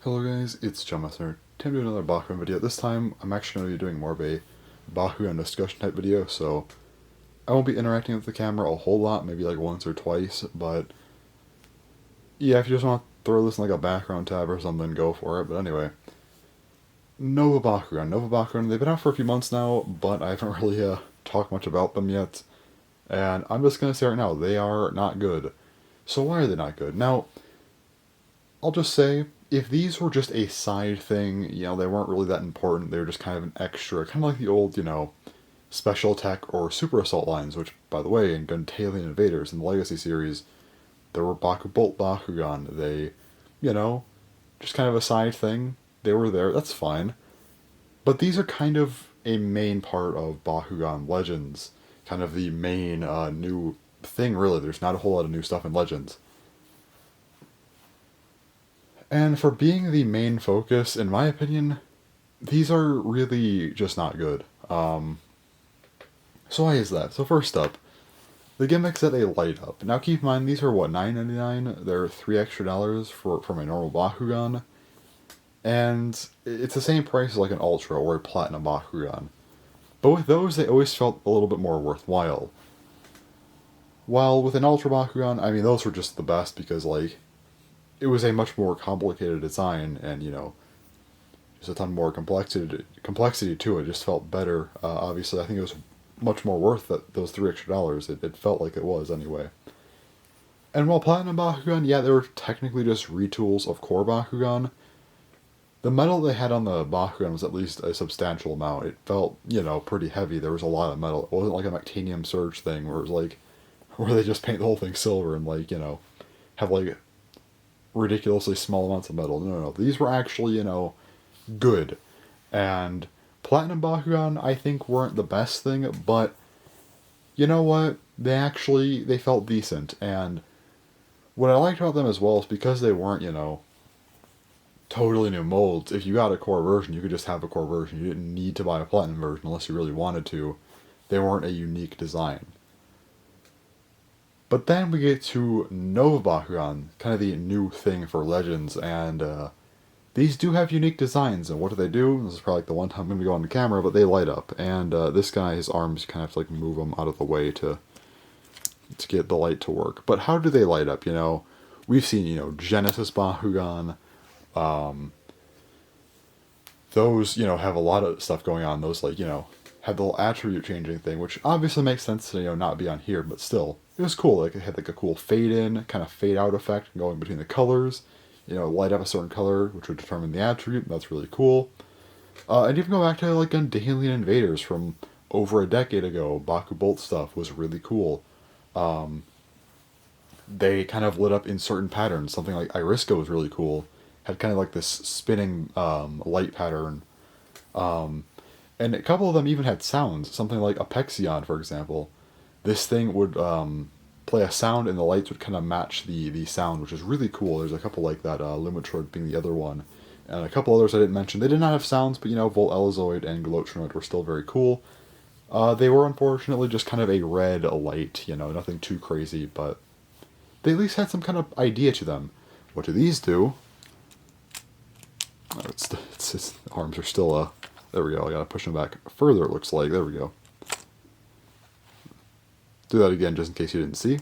Hello guys, it's John Messenger. Time to do another Bakugan video. This time, I'm actually going to be doing more of a Bakugan discussion type video, so I won't be interacting with the camera a whole lot, maybe like once or twice, but yeah, if you just want to throw this in like a background tab or something, go for it. But anyway, Nova Bakugan, they've been out for a few months now, but I haven't really talked much about them yet, and I'm just going to say right now, they are not good. So why are they not good? Now, I'll just say, if these were just a side thing, they weren't really that important, they were just kind of an extra, kind of like the old, special attack or super assault lines, which, by the way, in Gundalian Invaders in the Legacy series, there were Bolt Bakugan. They, just kind of a side thing. They were there, that's fine. But these are kind of a main part of Bakugan Legends. Kind of the main new thing, really. There's not a whole lot of new stuff in Legends. And for being the main focus, in my opinion, these are really just not good. So why is that? So first up, the gimmicks that they light up. Now keep in mind, these are what, $9.99? They're $3 extra for my normal Bakugan. And it's the same price as like an Ultra or a Platinum Bakugan. But with those, they always felt a little bit more worthwhile. While with an Ultra Bakugan, I mean, those were just the best because, like, it was a much more complicated design and, just a ton more complexity to it. It just felt better. Obviously, I think it was much more worth those $3 extra. It felt like it was, anyway. And while Platinum Bakugan, yeah, they were technically just retools of core Bakugan, the metal they had on the Bakugan was at least a substantial amount. It felt, pretty heavy. There was a lot of metal. It wasn't like a Mectanium Surge thing where it was like, where they just paint the whole thing silver and, like, have, like, ridiculously small amounts of metal. No. These were actually, good. And Platinum Bakugan, I think, weren't the best thing, but you know what? They felt decent. And what I liked about them as well is because they weren't, totally new molds. If you got a core version, you could just have a core version. You didn't need to buy a Platinum version unless you really wanted to. They weren't a unique design. But then we get to Nova Bakugan, kind of the new thing for Legends, and these do have unique designs, and what do? This is probably like the one time I'm going to go on the camera, but they light up, and this guy, his arms, you kind of have to like move them out of the way to get the light to work. But how do they light up, We've seen, Genesis Bakugan, those, have a lot of stuff going on, those, like, had the little attribute changing thing, which obviously makes sense to, not be on here, but still, it was cool. Like, it had like a cool fade in, kind of fade out effect going between the colors, light up a certain color, which would determine the attribute. That's really cool. And even go back to like Gundalian Invaders from over a decade ago, Baku Bolt stuff was really cool. They kind of lit up in certain patterns. Something like Iriska was really cool. Had kind of like this spinning light pattern. And a couple of them even had sounds. Something like Apexion, for example. This thing would play a sound and the lights would kind of match the sound, which is really cool. There's a couple like that, Lumitroid being the other one. And a couple others I didn't mention. They did not have sounds, but, Volt Elyzoid and Glotronoid were still very cool. They were unfortunately just kind of a red light, nothing too crazy, but they at least had some kind of idea to them. What do these do? Oh, its arms are still, there we go, I gotta push them back further, it looks like. There we go. Do that again, just in case you didn't see.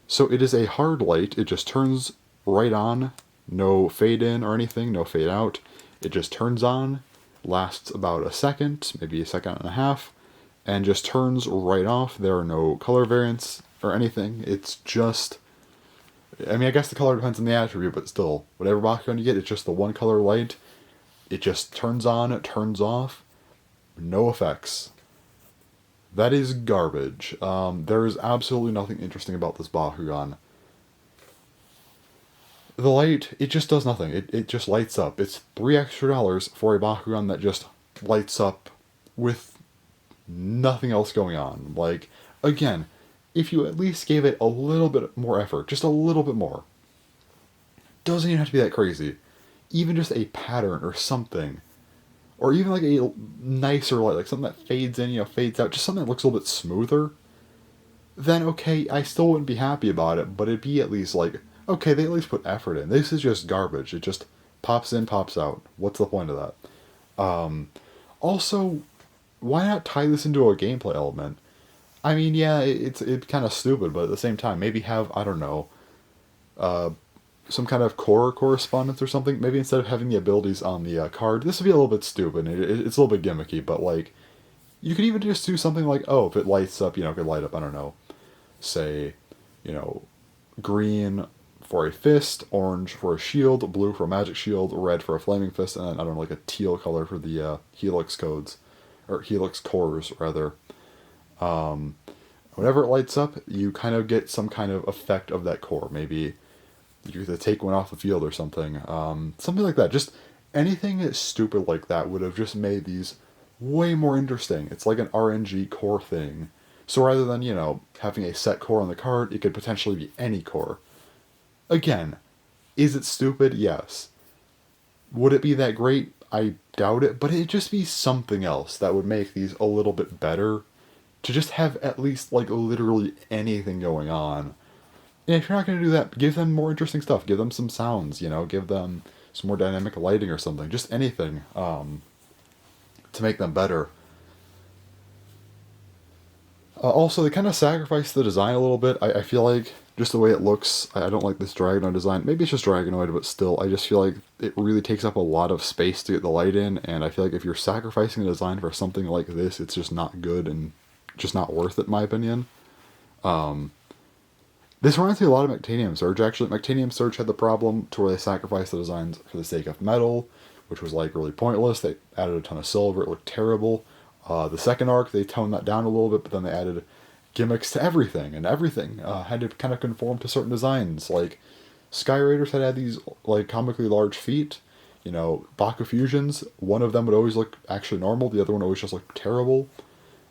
So it is a hard light, it just turns right on, no fade in or anything, no fade out. It just turns on, lasts about a second, maybe a second and a half, and just turns right off. There are no color variants or anything, it's just... I mean, I guess the color depends on the attribute, but still, whatever Bakugan you get, it's just the one color light. It just turns on, it turns off, no effects. That is garbage. There is absolutely nothing interesting about this Bakugan. The light, it just does nothing. It just lights up. It's $3 extra for a Bakugan that just lights up with nothing else going on. Like, again, if you at least gave it a little bit more effort, just a little bit more. Doesn't even have to be that crazy. Even just a pattern or something. Or even like a nicer light, like something that fades in, fades out, just something that looks a little bit smoother. Then okay, I still wouldn't be happy about it, but it'd be at least like Okay, they at least put effort in. This is just garbage. It just pops in, pops out. What's the point of that? Also, why not tie this into a gameplay element? I mean, yeah, it's kind of stupid, but at the same time, maybe have, I don't know, some kind of core correspondence or something. Maybe instead of having the abilities on the card, this would be a little bit stupid. It's a little bit gimmicky, but like, you could even just do something like, oh, if it lights up, it could light up, I don't know, say, you know, green for a fist, orange for a shield, blue for a magic shield, red for a flaming fist, and then, I don't know, like a teal color for the helix codes, or helix cores, rather. Whenever it lights up, you kind of get some kind of effect of that core. Maybe you could take one off the field or something. Something like that. Just anything that's stupid like that would have just made these way more interesting. It's like an RNG core thing. So rather than, having a set core on the card, it could potentially be any core. Again, is it stupid? Yes. Would it be that great? I doubt it, but it'd just be something else that would make these a little bit better. To just have at least, like, literally anything going on. And if you're not going to do that, give them more interesting stuff. Give them some sounds, give them some more dynamic lighting or something. Just anything to make them better. Also, they kind of sacrifice the design a little bit. I feel like just the way it looks, I don't like this Dragonoid design. Maybe it's just Dragonoid, but still, I just feel like it really takes up a lot of space to get the light in, and I feel like if you're sacrificing the design for something like this, it's just not good and just not worth it, in my opinion. This reminds me a lot of Mactanium Surge, actually. Mactanium Surge had the problem to where they sacrificed the designs for the sake of metal, which was, like, really pointless. They added a ton of silver. It looked terrible. The second arc, they toned that down a little bit, but then they added gimmicks to everything, and everything had to kind of conform to certain designs. Like, Sky Raiders had these, like, comically large feet. Baku Fusions, one of them would always look actually normal, the other one always just looked terrible.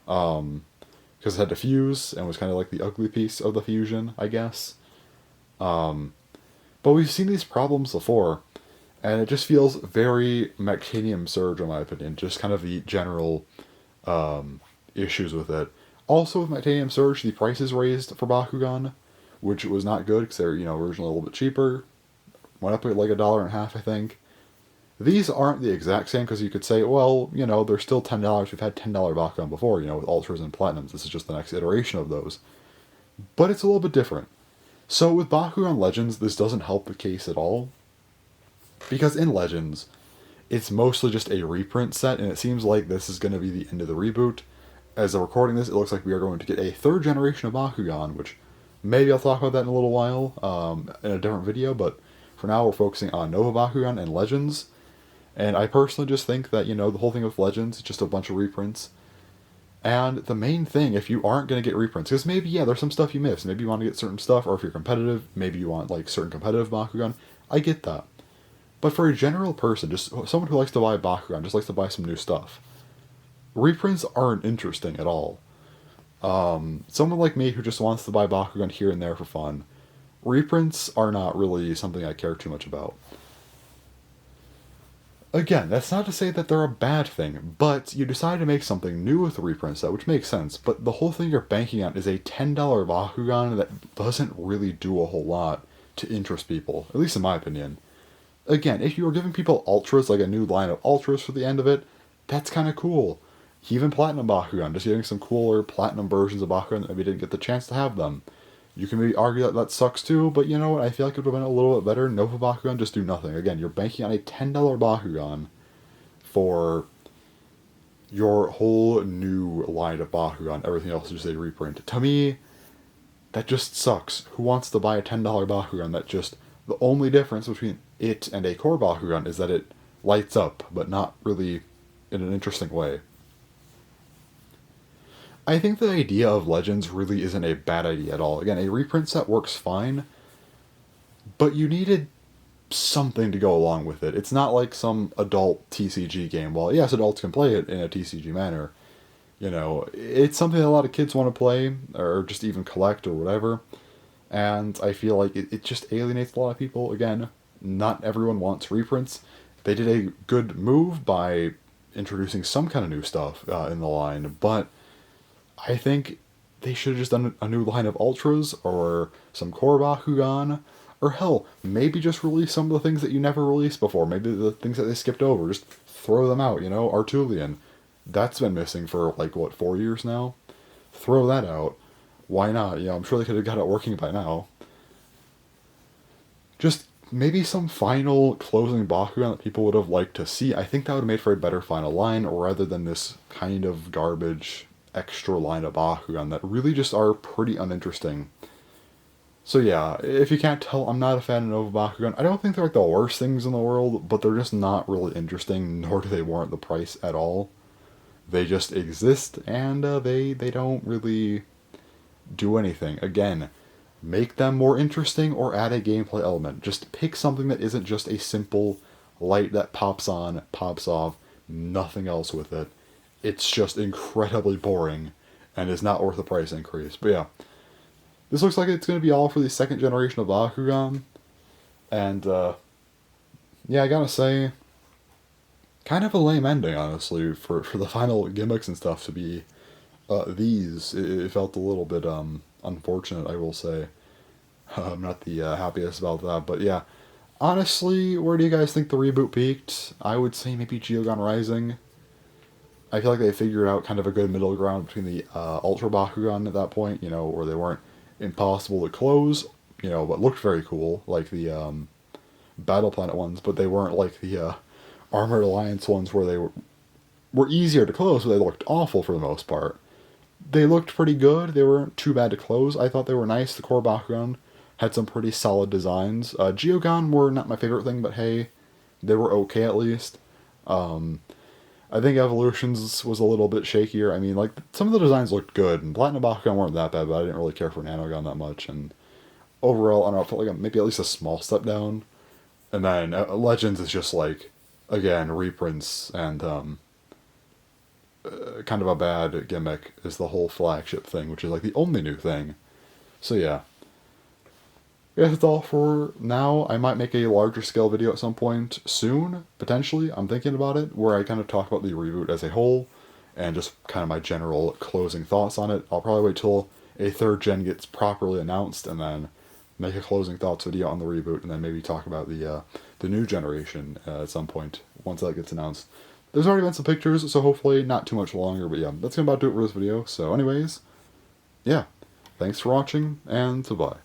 Because it had to fuse, and was kind of like the ugly piece of the fusion, I guess. But we've seen these problems before, and it just feels very Mactanium Surge, in my opinion. Just kind of the general issues with it. Also, with Mactanium Surge, the prices raised for Bakugan, which was not good, because they're, originally a little bit cheaper. Went up at like $1.50, I think. These aren't the exact same, because you could say, well, they're still $10. We've had $10 Bakugan before, with Ultras and Platinums. This is just the next iteration of those. But it's a little bit different. So with Bakugan Legends, this doesn't help the case at all. Because in Legends, it's mostly just a reprint set, and it seems like this is going to be the end of the reboot. As I'm recording this, it looks like we are going to get a third generation of Bakugan, which maybe I'll talk about that in a little while, in a different video, but for now we're focusing on Nova Bakugan and Legends. And I personally just think that, the whole thing with Legends is just a bunch of reprints. And the main thing, if you aren't going to get reprints, because maybe, there's some stuff you miss. Maybe you want to get certain stuff, or if you're competitive, maybe you want, like, certain competitive Bakugan. I get that. But for a general person, just someone who likes to buy Bakugan, just likes to buy some new stuff, reprints aren't interesting at all. Someone like me who just wants to buy Bakugan here and there for fun, reprints are not really something I care too much about. Again, that's not to say that they're a bad thing, but you decide to make something new with the reprint set, which makes sense, but the whole thing you're banking on is a $10 Bakugan that doesn't really do a whole lot to interest people, at least in my opinion. Again, if you were giving people Ultras, like a new line of Ultras for the end of it, that's kind of cool. Even Platinum Bakugan, just getting some cooler Platinum versions of Bakugan that maybe didn't get the chance to have them. You can maybe argue that that sucks too, but you know what? I feel like it would have been a little bit better. Nova Bakugan, just do nothing. Again, you're banking on a $10 Bakugan for your whole new line of Bakugan. Everything else is just a reprint. To me, that just sucks. Who wants to buy a $10 Bakugan that just... The only difference between it and a core Bakugan is that it lights up, but not really in an interesting way. I think the idea of Legends really isn't a bad idea at all. Again, a reprint set works fine, but you needed something to go along with it. It's not like some adult TCG game. Well, yes, adults can play it in a TCG manner. It's something that a lot of kids want to play, or just even collect, or whatever. And I feel like it just alienates a lot of people. Again, not everyone wants reprints. They did a good move by introducing some kind of new stuff in the line, but I think they should have just done a new line of Ultras, or some core Bakugan, Or hell, maybe just release some of the things that you never released before. Maybe the things that they skipped over, just throw them out, you know? Artulian. That's been missing for, like, what, 4 years now? Throw that out. Why not? You know, I'm sure they could have got it working by now. Just maybe some final closing Bakugan that people would have liked to see. I think that would have made for a better final line, rather than this kind of garbage extra line of Bakugan that really just are pretty uninteresting. So yeah, if you can't tell, I'm not a fan of Nova Bakugan. I don't think they're like the worst things in the world, but they're just not really interesting, nor do they warrant the price at all. They just exist, and they don't really do anything. Again, make them more interesting or add a gameplay element. Just pick something that isn't just a simple light that pops on, pops off, nothing else with it. It's just incredibly boring and is not worth the price increase. But yeah, this looks like it's going to be all for the second generation of Bakugan. And yeah, I gotta say, kind of a lame ending, honestly, for the final gimmicks and stuff to be these. It felt a little bit unfortunate, I will say. I'm not the happiest about that, but yeah. Honestly, where do you guys think the reboot peaked? I would say maybe Geogon Rising. I feel like they figured out kind of a good middle ground between the Ultra Bakugan at that point, you know, where they weren't impossible to close, you know, but looked very cool, like the Battle Planet ones, but they weren't like the Armored Alliance ones where they were easier to close, but they looked awful for the most part. They looked pretty good. They weren't too bad to close. I thought they were nice. The core Bakugan had some pretty solid designs. Geogon were not my favorite thing, but hey, they were okay at least. I think Evolutions was a little bit shakier. I mean, like, some of the designs looked good, and Platinum Bakugan weren't that bad, but I didn't really care for Nanogon that much, and overall, I don't know, it felt like maybe at least a small step down. And then Legends is just like, again, reprints, and kind of a bad gimmick is the whole flagship thing, which is like the only new thing. So yeah. I guess that's all for now. I might make a larger scale video at some point soon, potentially. I'm thinking about it, where I kind of talk about the reboot as a whole, and just kind of my general closing thoughts on it. I'll probably wait till a third gen gets properly announced, and then make a closing thoughts video on the reboot, and then maybe talk about the new generation at some point, once that gets announced. There's already been some pictures, so hopefully not too much longer, but yeah, that's gonna about do it for this video. So anyways, yeah, thanks for watching, and goodbye.